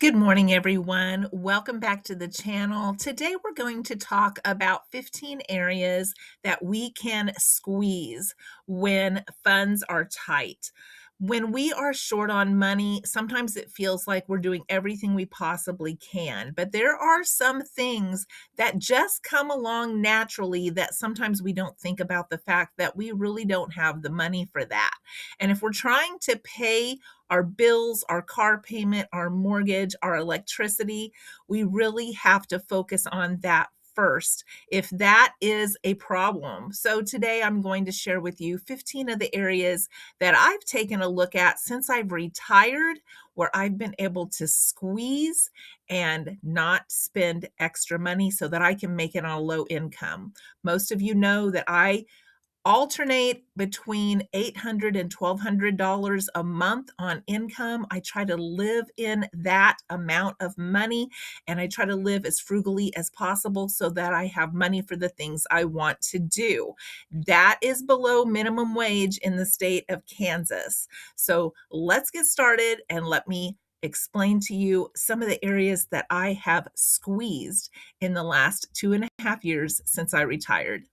Good morning, everyone. Welcome back to the channel. Today, we're going to talk about 15 areas that we can squeeze when funds are tight. When we are short on money, sometimes it feels like we're doing everything we possibly can, but there are some things that just come along naturally that sometimes we don't think about the fact that we really don't have the money for that. And if we're trying to pay our bills, our car payment, our mortgage, our electricity, we really have to focus on that first if that is a problem. So today I'm going to share with you 15 of the areas that I've taken a look at since I've retired where I've been able to squeeze and not spend extra money so that I can make it on a low income. Most of you know that I alternate between $800 and $1,200 a month on income. I try to live in that amount of money and I try to live as frugally as possible so that I have money for the things I want to do. That is below minimum wage in the state of Kansas. So let's get started and let me explain to you some of the areas that I have squeezed in the last 2.5 years since I retired.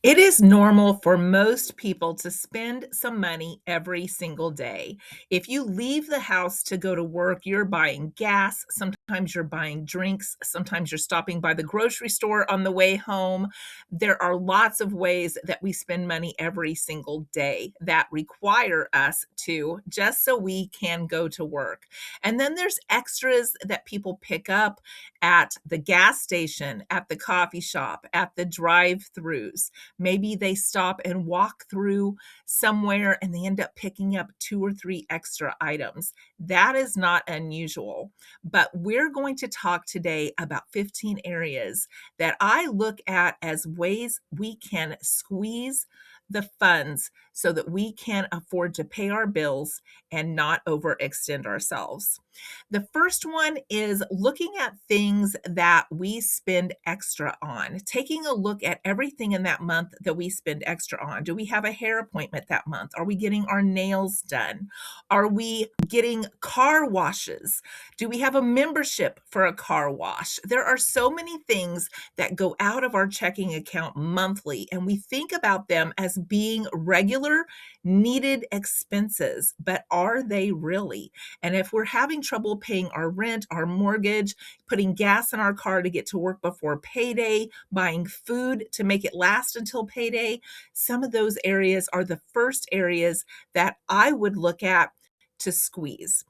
It is normal for most people to spend some money every single day. If you leave the house to go to work, you're buying gas, sometimes you're buying drinks, sometimes you're stopping by the grocery store on the way home. There are lots of ways that we spend money every single day that require us to, just so we can go to work. And then there's extras that people pick up at the gas station, at the coffee shop, at the drive-throughs. Maybe they stop and walk through somewhere and they end up picking up 2 or 3 extra items. That is not unusual. But we're going to talk today about 15 areas that I look at as ways we can squeeze the funds so that we can afford to pay our bills and not overextend ourselves. The first one is looking at things that we spend extra on, taking a look at everything in that month that we spend extra on. Do we have a hair appointment that month? Are we getting our nails done? Are we getting car washes? Do we have a membership for a car wash? There are so many things that go out of our checking account monthly, and we think about them as being regular, needed expenses, but are they really? And if we're having trouble paying our rent, our mortgage, putting gas in our car to get to work before payday, buying food to make it last until payday, some of those areas are the first areas that I would look at to squeeze.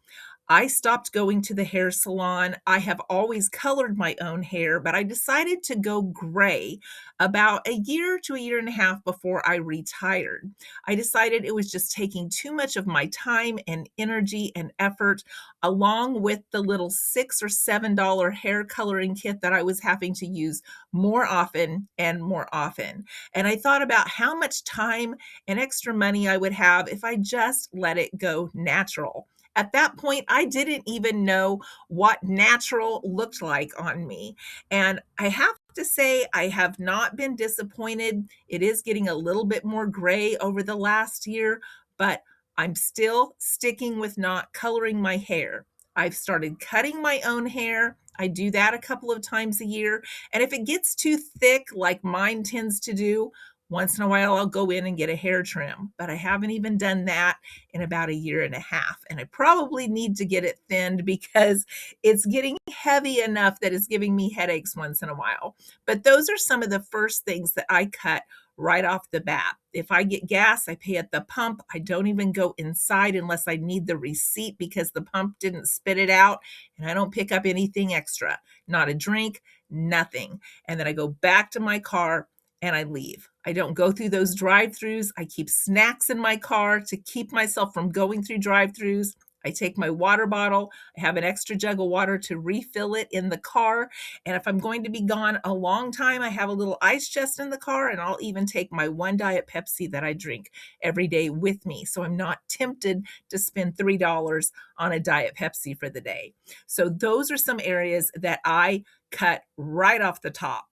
I stopped going to the hair salon. I have always colored my own hair, but I decided to go gray about a year to a year and a half before I retired. I decided it was just taking too much of my time and energy and effort, along with the little $6 or $7 hair coloring kit that I was having to use more often and more often. And I thought about how much time and extra money I would have if I just let it go natural. At that point, I didn't even know what natural looked like on me. And I have to say, I have not been disappointed. It is getting a little bit more gray over the last year, but I'm still sticking with not coloring my hair. I've started cutting my own hair. I do that a couple of times a year. And if it gets too thick, like mine tends to do, once in a while I'll go in and get a hair trim. But I haven't even done that in about a year and a half. And I probably need to get it thinned because it's getting heavy enough that it's giving me headaches once in a while. But those are some of the first things that I cut right off the bat. If I get gas, I pay at the pump. I don't even go inside unless I need the receipt because the pump didn't spit it out, and I don't pick up anything extra, not a drink, nothing. And then I go back to my car and I leave. I don't go through those drive-throughs. I keep snacks in my car to keep myself from going through drive-throughs. I take my water bottle. I have an extra jug of water to refill it in the car. And if I'm going to be gone a long time, I have a little ice chest in the car, and I'll even take my one Diet Pepsi that I drink every day with me. So I'm not tempted to spend $3 on a Diet Pepsi for the day. So those are some areas that I cut right off the top.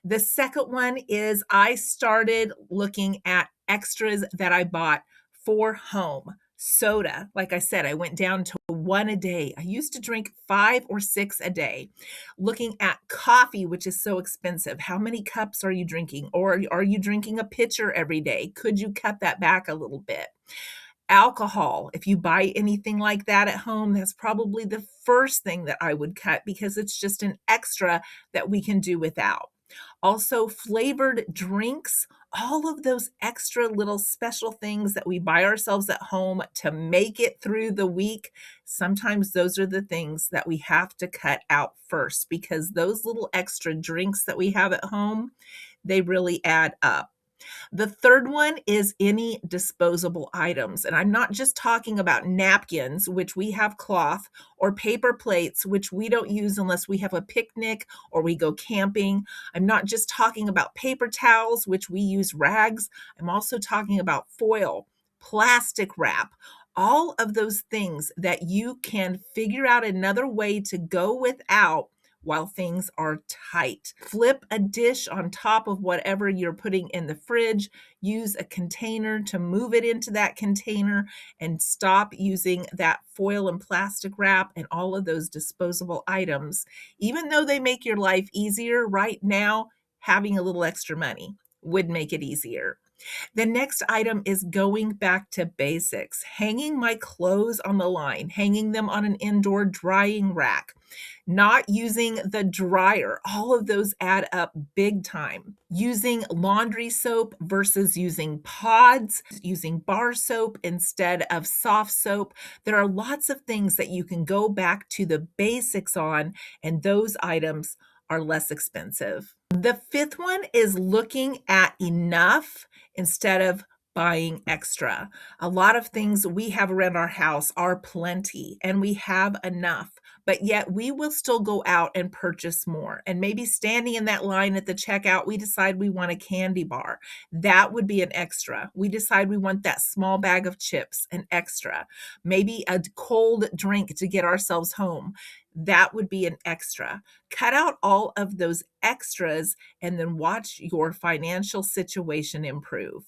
The second one is I started looking at extras that I bought for home. Soda, like I said, I went down to 1 a day. I used to drink 5 or 6 a day. Looking at coffee, which is so expensive. How many cups are you drinking? Or are you drinking a pitcher every day? Could you cut that back a little bit? Alcohol, if you buy anything like that at home, that's probably the first thing that I would cut because it's just an extra that we can do without. Also, flavored drinks, all of those extra little special things that we buy ourselves at home to make it through the week, sometimes those are the things that we have to cut out first because those little extra drinks that we have at home, they really add up. The third one is any disposable items. And I'm not just talking about napkins, which we have cloth, or paper plates, which we don't use unless we have a picnic or we go camping. I'm not just talking about paper towels, which we use rags. I'm also talking about foil, plastic wrap, all of those things that you can figure out another way to go without while things are tight. Flip a dish on top of whatever you're putting in the fridge. Use a container to move it into that container and stop using that foil and plastic wrap and all of those disposable items. Even though they make your life easier right now, having a little extra money would make it easier. The next item is going back to basics, hanging my clothes on the line, hanging them on an indoor drying rack, not using the dryer. All of those add up big time. Using laundry soap versus using pods, using bar soap instead of soft soap. There are lots of things that you can go back to the basics on, and those items are less expensive. The fifth one is looking at enough instead of buying extra. A lot of things we have around our house are plenty and we have enough, but yet we will still go out and purchase more. And maybe standing in that line at the checkout, we decide we want a candy bar. That would be an extra. We decide we want that small bag of chips, an extra. Maybe a cold drink to get ourselves home. That would be an extra. Cut out all of those extras and then watch your financial situation improve.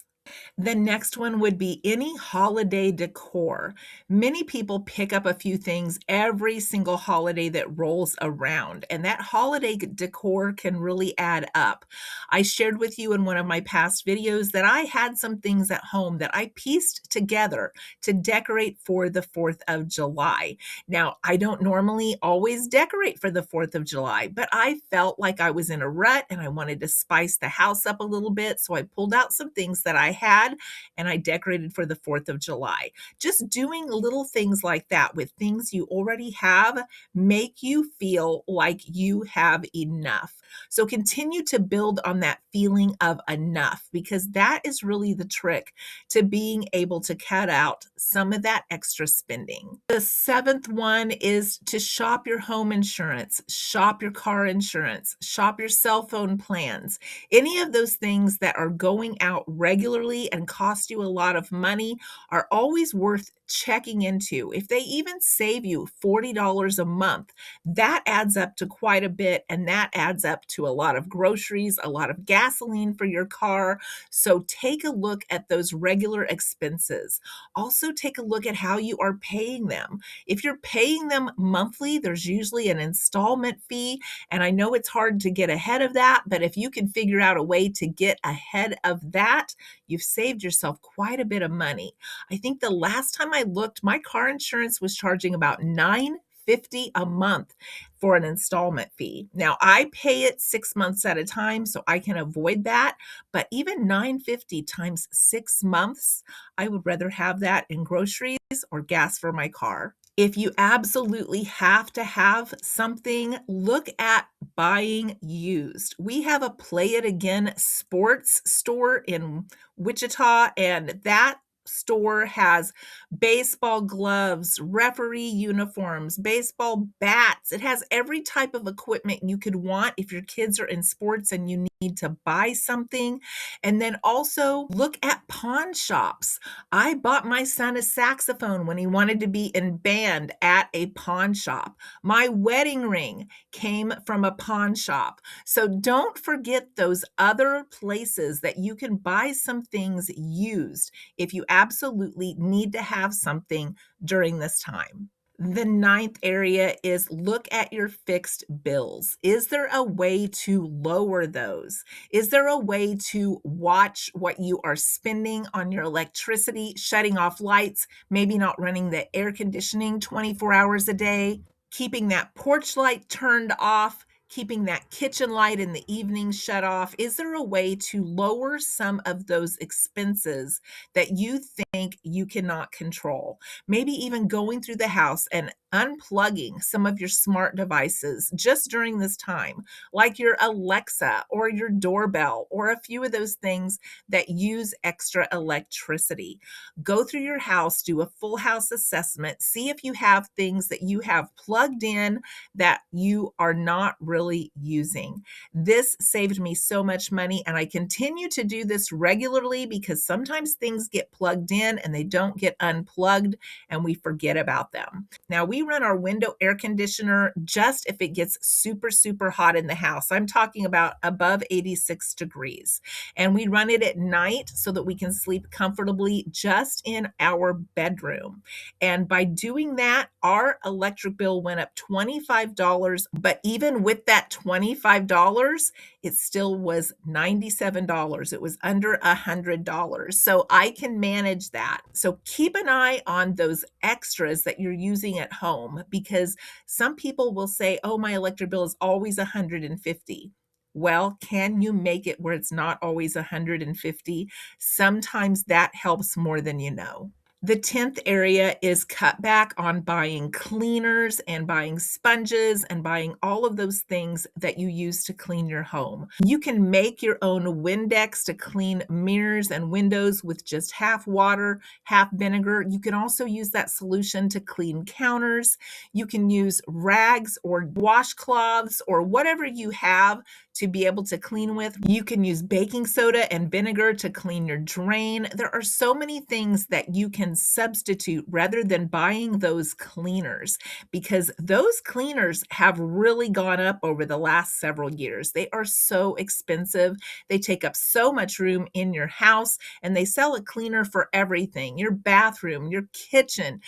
The next one would be any holiday decor. Many people pick up a few things every single holiday that rolls around, and that holiday decor can really add up. I shared with you in one of my past videos that I had some things at home that I pieced together to decorate for the 4th of July. Now, I don't normally always decorate for the 4th of July, but I felt like I was in a rut and I wanted to spice the house up a little bit, so I pulled out some things that I had and I decorated for the 4th of July. Just doing little things like that with things you already have make you feel like you have enough. So continue to build on that feeling of enough because that is really the trick to being able to cut out some of that extra spending. The 7th one is to shop your home insurance, shop your car insurance, shop your cell phone plans. Any of those things that are going out regularly and cost you a lot of money are always worth checking into. If they even save you $40 a month, that adds up to quite a bit, and that adds up to a lot of groceries, a lot of gasoline for your car. So take a look at those regular expenses. Also take a look at how you are paying them. If you're paying them monthly, there's usually an installment fee, and I know it's hard to get ahead of that, but if you can figure out a way to get ahead of that, you've saved yourself quite a bit of money. I think the last time I looked, my car insurance was charging about $9.50 a month for an installment fee. Now I pay it 6 months at a time, so I can avoid that. But even $9.50 times 6 months, I would rather have that in groceries or gas for my car. If you absolutely have to have something, look at buying used. We have a Play It Again sports store in Wichita, and that store has baseball gloves, referee uniforms, baseball bats. It has every type of equipment you could want if your kids are in sports and you need to buy something. And then also look at pawn shops. I bought my son a saxophone when he wanted to be in band at a pawn shop. My wedding ring came from a pawn shop. So don't forget those other places that you can buy some things used. If you absolutely need to have something during this time. The ninth area is look at your fixed bills. Is there a way to lower those? Is there a way to watch what you are spending on your electricity, shutting off lights, maybe not running the air conditioning 24 hours a day, keeping that porch light turned off, keeping that kitchen light in the evening shut off? Is there a way to lower some of those expenses that you think you cannot control? Maybe even going through the house and unplugging some of your smart devices just during this time, like your Alexa or your doorbell or a few of those things that use extra electricity. Go through your house, do a full house assessment, see if you have things that you have plugged in that you are not really using. This saved me so much money, and I continue to do this regularly because sometimes things get plugged in and they don't get unplugged and we forget about them. Now, we run our window air conditioner just if it gets super, super hot in the house. I'm talking about above 86 degrees. And we run it at night so that we can sleep comfortably just in our bedroom. And by doing that, our electric bill went up $25. But even with that $25, it still was $97. It was under $100. So I can manage that. So keep an eye on those extras that you're using at home, because some people will say, oh, my electric bill is always $150. Well, can you make it where it's not always $150? Sometimes that helps more than you know. The 10th area is cut back on buying cleaners and buying sponges and buying all of those things that you use to clean your home. You can make your own Windex to clean mirrors and windows with just half water, half vinegar. You can also use that solution to clean counters. You can use rags or washcloths or whatever you have to be able to clean with. You can use baking soda and vinegar to clean your drain. There are so many things that you can substitute rather than buying those cleaners, because those cleaners have really gone up over the last several years. They are so expensive. They take up so much room in your house, and they sell a cleaner for everything, your bathroom, your kitchen,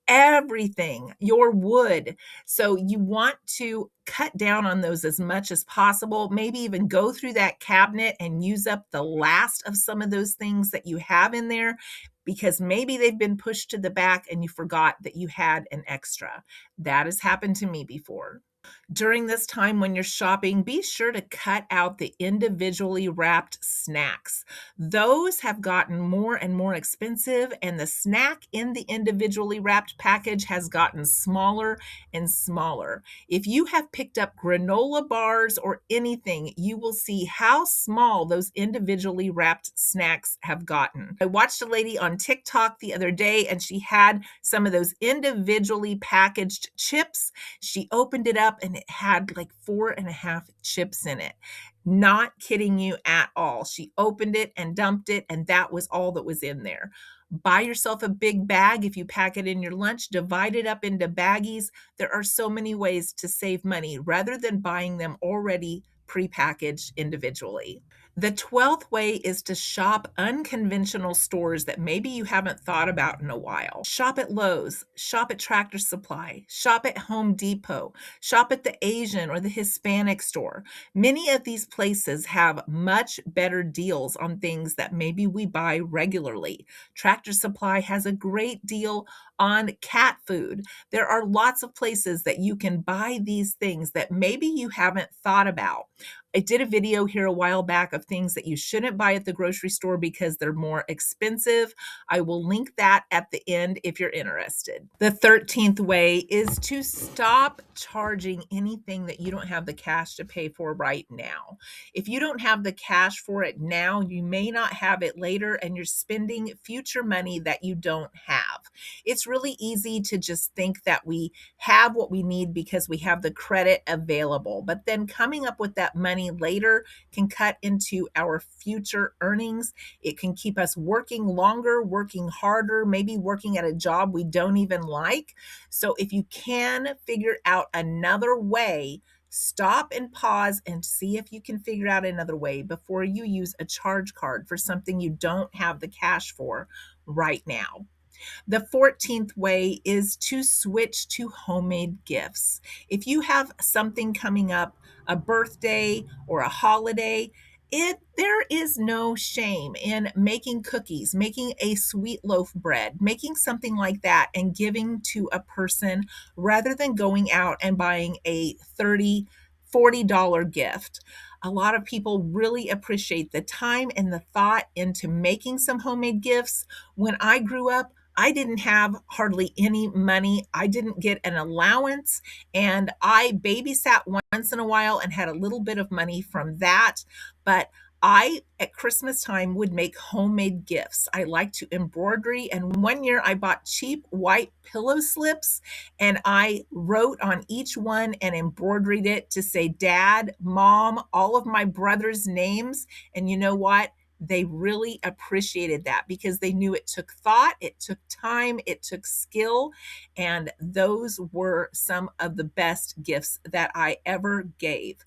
everything, your wood. So you want to cut down on those as much as possible. Maybe even go through that cabinet and use up the last of some of those things that you have in there, because maybe they've been pushed to the back and you forgot that you had an extra. That has happened to me before. During this time when you're shopping, be sure to cut out the individually wrapped snacks. Those have gotten more and more expensive, and the snack in the individually wrapped package has gotten smaller and smaller. If you have picked up granola bars or anything, you will see how small those individually wrapped snacks have gotten. I watched a lady on TikTok the other day, and she had some of those individually packaged chips. She opened it up and it had like 4.5 chips in it. Not kidding you at all. She opened it and dumped it, and that was all that was in there. Buy yourself a big bag. If you pack it in your lunch, divide it up into baggies. There are so many ways to save money rather than buying them already prepackaged individually. The 12th way is to shop unconventional stores that maybe you haven't thought about in a while. Shop at Lowe's, shop at Tractor Supply, shop at Home Depot, shop at the Asian or the Hispanic store. Many of these places have much better deals on things that maybe we buy regularly. Tractor Supply has a great deal on cat food. There are lots of places that you can buy these things that maybe you haven't thought about. I did a video here a while back of things that you shouldn't buy at the grocery store because they're more expensive. I will link that at the end if you're interested. The 13th way is to stop charging anything that you don't have the cash to pay for right now. If you don't have the cash for it now, you may not have it later, and you're spending future money that you don't have. It's really easy to just think that we have what we need because we have the credit available, but then coming up with that money later can cut into our future earnings. It can keep us working longer, working harder, maybe working at a job we don't even like. So if you can figure out another way, stop and pause and see if you can figure out another way before you use a charge card for something you don't have the cash for right now. The 14th way is to switch to homemade gifts. If you have something coming up, a birthday or a holiday, there is no shame in making cookies, making a sweet loaf bread, making something like that and giving to a person rather than going out and buying a $30, $40 gift. A lot of people really appreciate the time and the thought into making some homemade gifts. When I grew up, I didn't have hardly any money. I didn't get an allowance, and I babysat once in a while and had a little bit of money from that. But I, at Christmas time, would make homemade gifts. I like to embroidery, and one year I bought cheap white pillow slips and I wrote on each one and embroidered it to say Dad, Mom, all of my brothers' names. And you know what? They really appreciated that because they knew it took thought, it took time, it took skill, and those were some of the best gifts that I ever gave.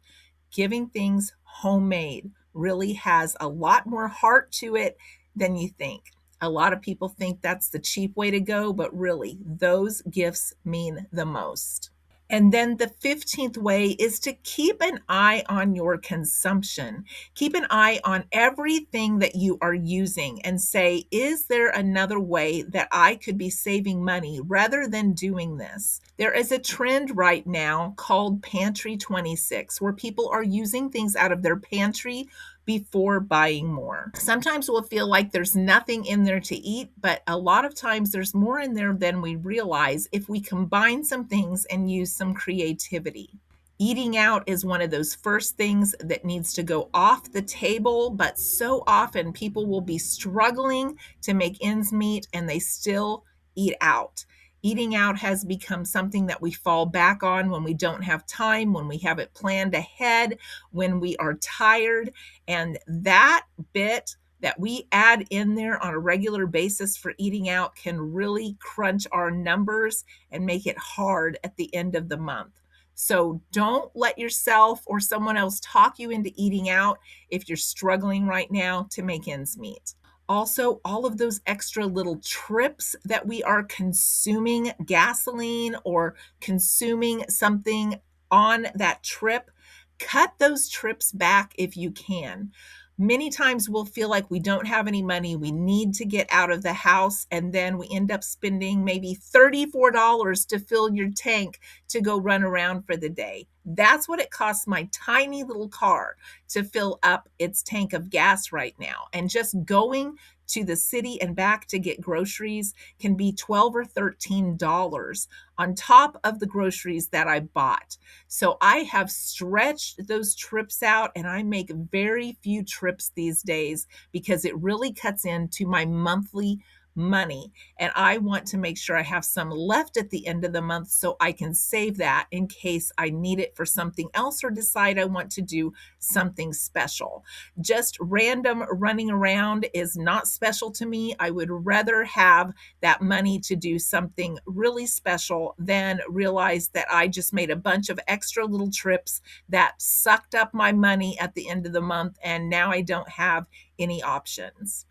Giving things homemade really has a lot more heart to it than you think. A lot of people think that's the cheap way to go, but really, those gifts mean the most. And then the 15th way is to keep an eye on your consumption. Keep an eye on everything that you are using and say, is there another way that I could be saving money rather than doing this? There is a trend right now called Pantry 26, where people are using things out of their pantry before buying more. Sometimes we'll feel like there's nothing in there to eat, but a lot of times there's more in there than we realize if we combine some things and use some creativity. Eating out is one of those first things that needs to go off the table, but so often people will be struggling to make ends meet and they still eat out. Eating out has become something that we fall back on when we don't have time, when we have it planned ahead, when we are tired. And that bit that we add in there on a regular basis for eating out can really crunch our numbers and make it hard at the end of the month. So don't let yourself or someone else talk you into eating out if you're struggling right now to make ends meet. Also, all of those extra little trips that we are consuming gasoline or consuming something on that trip, cut those trips back if you can. Many times we'll feel like we don't have any money, we need to get out of the house, and then we end up spending maybe $34 to fill your tank to go run around for the day. That's what it costs my tiny little car to fill up its tank of gas right now. And just going to the city and back to get groceries can be $12 or $13 on top of the groceries that I bought. So I have stretched those trips out and I make very few trips these days because it really cuts into my monthly money. And I want to make sure I have some left at the end of the month so I can save that in case I need it for something else or decide I want to do something special. Just random running around is not special to me. I would rather have that money to do something really special than realize that I just made a bunch of extra little trips that sucked up my money at the end of the month and now I don't have any options.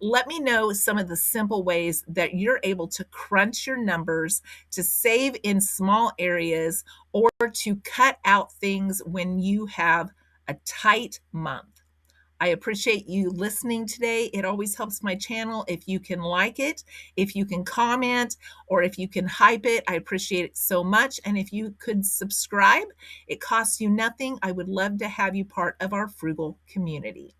Let me know some of the simple ways that you're able to crunch your numbers, to save in small areas, or to cut out things when you have a tight month. I appreciate you listening today. It always helps my channel if you can like it, if you can comment, or if you can hype it. I appreciate it so much. And if you could subscribe, it costs you nothing. I would love to have you part of our frugal community.